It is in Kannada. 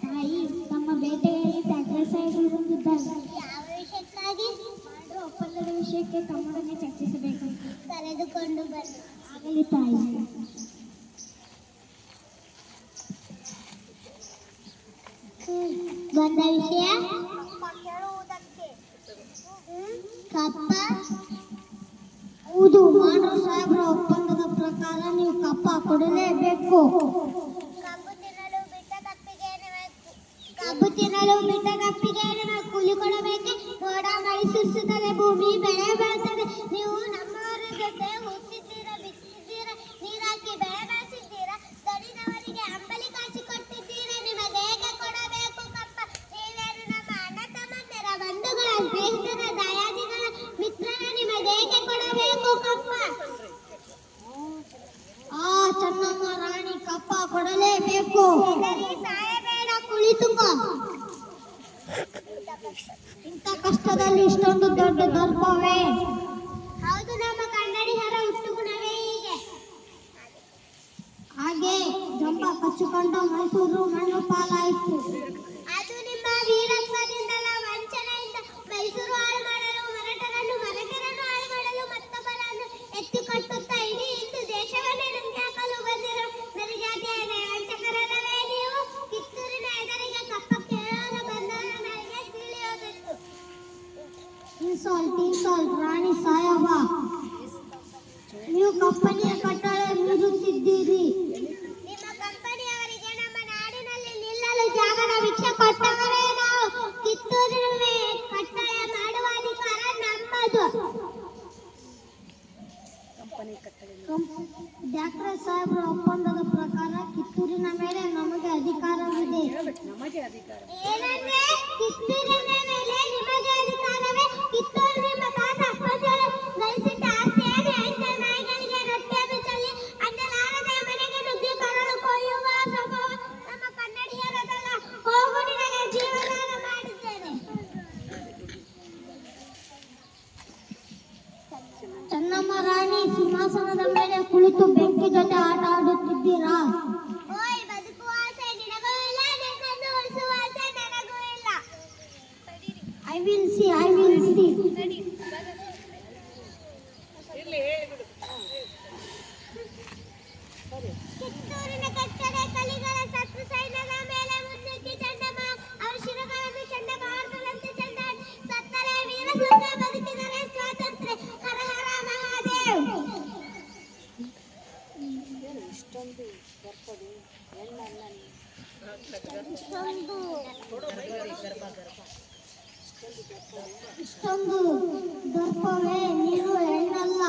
ತಾಯಿ ತಮ್ಮ ಬೇಟೆಗಾಗಿ ಠಾಕ್ರೆ ಸಾಹೇಬರು ಬಂದಿದ್ದಾರೆ. ಯಾವ ವಿಷಯಕ್ಕಾಗಿ? ಮಾಡ್ರ ಒಪ್ಪಂದದ ವಿಷಯಕ್ಕೆ ತಮ್ಮೊಡನೆ ಚರ್ಚಿಸಬೇಕು. ಕರೆದುಕೊಂಡು ಬನ್ನಿ. ಆಗಲಿ ತಾಯಿ. ಬಂದ ವಿಷಯ ಕೇಳುವುದಕ್ಕೆ ಕಪ್ಪ. ಹೌದು, ಮಾಡ್ರ ಸಾಹೇಬರ ಒಪ್ಪಂದದ ಪ್ರಕಾರ ನೀವು ಕಪ್ಪ ಕೊಡಲೇಬೇಕು. ಕಬ್ಬು ತಿನ್ನಲು ಬಿಟ್ಟ ಕಪ್ಪಿಗೆ ಕೂಲಿ ಕೊಡಬೇಕೆ? ಮೋಡ ಮಳೆ ಸುರಿಸುತ್ತದೆ, ಭೂಮಿ ಬೆಳೆ ಬೆಳೆಯುತ್ತದೆ. ನೀವು ನಮ್ಮವರ ಜೊತೆ ಹುಟ್ಟಿದ್ದೀರಾ, ಬಿತ್ತಿದ್ದೀರಾ, ನೀರಾಕಿ ಬೆಳೆ ಬೆಳೆಸಿದ್ದೀರಾ, ದಣಿದವರಿಗೆ ಅಂಬಲಿ ಕಾಸಿ ಕೊಟ್ಟಿದ್ದೀರಾ. ನಿಮಗೆ ಹೇಗೆ ಕೊಡಬೇಕು ಕಪ್ಪ? ನೀವೇನು ನಮ್ಮ ಅಣ್ಣ ತಮ್ಮಂದಿರ, ಬಂಧುಗಳ, ಸ್ನೇಹಿತರ, ದಯಾದಿಗಳ ಮಿತ್ರರ, ನಿಮಗೆ ಹೇಗೆ ಕೊಡಬೇಕು ಕಪ್ಪ? ಚೆನ್ನಮ್ಮ ರಾಣಿ ಕಪ್ಪ ಕೊಡಲೇಬೇಕು. ಸಾಯಬೇಡ, ಕುಳಿತುಕೋ. ಇಂಥ ಕಷ್ಟದಲ್ಲಿ ಇಷ್ಟೊಂದು ದೊಡ್ಡ ದರ್ಪವೇ? ಹೌದು, ನಮ್ಮ ಕನ್ನಡಿಗರ ಹುಟ್ಟು ಗುಣವೇ ಹೀಗೆ. ಹಾಗೆ ಜಂಬ ಕಚ್ಚಿಕೊಂಡು ಮೈಸೂರು ಮಣ್ಣು ಪಾಲಾಯಿತು. ಅದು ನಿಮ್ಮ ವೀರತ್ವದಿಂದಲ್ಲ, ವಂಚನೆಯಿಂದ. ಮೈಸೂರು ಹಾಳು ಮಾಡಲು ಮರಾಠರನ್ನು, ಮರಾಠರನ್ನು ಹಾಳು ಮಾಡಲು ಮತ್ತೊಬ್ಬರನ್ನು ಎತ್ತಿ ಕಟ್ಟುತ್ತಾ ಇಡೀ ಹಿಂದೂ ದೇಶವನ್ನೇ ನುಂಗಿ ಹಾಕಲು ಬಂದಿರೋ ನರಿಜಾತಿಯ ವಂಚಕರಲ್ಲವೇ ನೀವು? ಕಿತ್ತೂರಿನ ಎದುರಿಗೆ ಕಪ್ಪ ಕೇಳಲು ಬಂದಾಗ ನನಗೆ ತಿಳಿಯೋದಿತ್ತು. ಇನ್ಸಾಲ್ಟ್ ರಾಣಿ ಸಾಹೇಬ, ನೀವು ಕಂಪನಿಯ ಕಟ್ಟಡ ಮೀರುತ್ತಿದ್ದೀರಿ. ನಿಮ್ಮ ಕಂಪನಿಯವರಿಗೆ ನಮ್ಮ ನಾಡಿನಲ್ಲಿ ನಿಲ್ಲಲು ಜಾಗದ ಭಿಕ್ಷೆ ಕೊಟ್ಟವರೇ ನಾವು. ಕಿತ್ತೂರಿನ ಕಟ್ಟಡ ಮಾಡುವ ಅಧಿಕಾರ ನಮ್ಮದು. ಠಾಕ್ರೆ ಸಾಹೇಬರ ಒಪ್ಪಂದದ ಪ್ರಕಾರ ಕಿತ್ತೂರಿನ ಮೇಲೆ ನಮಗೆ ಅಧಿಕಾರವಿದೆ. ಏನಂದ್ರೆ ಕಿತ್ತೂರಿನ ಮೇಲೆ ನಿಮಗೆ ಅಧಿಕಾರವೇ? ಕಿತ್ತೂರು ನಿಮ್ಮ ತಾತ ಅಪ್ಪಾಜಿಯವರು ಗಳಿಸಿಟ್ಟ ಆಸ್ತಿಯಾಗಿ ಐದು ನಾಯಿಗಳಿಗೆ ರೊಟ್ಟಿಯನ್ನು ಚೆಲ್ಲಿ ಅನ್ನಲಾರದೆ ಮನೆಗೆ ನುಗ್ಗಿ ಕರಳು ಕೊಯ್ಯುವ ಸ್ವಭಾವ ನಮ್ಮ ಕನ್ನಡಿಗರದಲ್ಲ. ಹೋಗು, ನಿನಗೆ ಜೀವದಾನ ಮಾಡಿದ್ದೇನೆ. ಚೆನ್ನಮ್ಮ ರಾಣಿ ಸಿಂಹಾಸನದ ಮೇಲೆ ಕುಳಿತು ಬೆಂಕಿ ಜೊತೆ ಆಟ ಆಡುತ್ತಿದ್ದೀರಾ? ಓಯ್, ಬದುಕುವ ಆಸೆ ನಿನಗೂ ಇಲ್ಲ, ನಿನ್ನನ್ನು ಉಳಿಸುವ ಆಸೆ ನನಗೂ ಇಲ್ಲ. I will see. ಕಿತ್ತೂರಿನ ಕಟ್ಟಡ ಕಲಿಗಳ ಶತ್ರು ಸೈನ್ಯದ ಮೇಲೆ ಮುನ್ನುಗ್ಗಿ ಚೆನ್ನಮ್ಮ ಅವರ ಶಿರಗಳನ್ನು ಚಂಡಮಾರುತದಂತೆ ಚೆಂಡಾಡಿ ಸತ್ತರೆ ವೀರಶೂರ, ಬದುಕಿದರೆ ಸ್ವಾತಂತ್ರ್ಯ. ಹರ ಹರ ಮಹಾದೇವ್. ಇಷ್ಟೊಂದು ದರ್ಪವೇ? ನೀನು ಹೆಣ್ಣಲ್ಲ.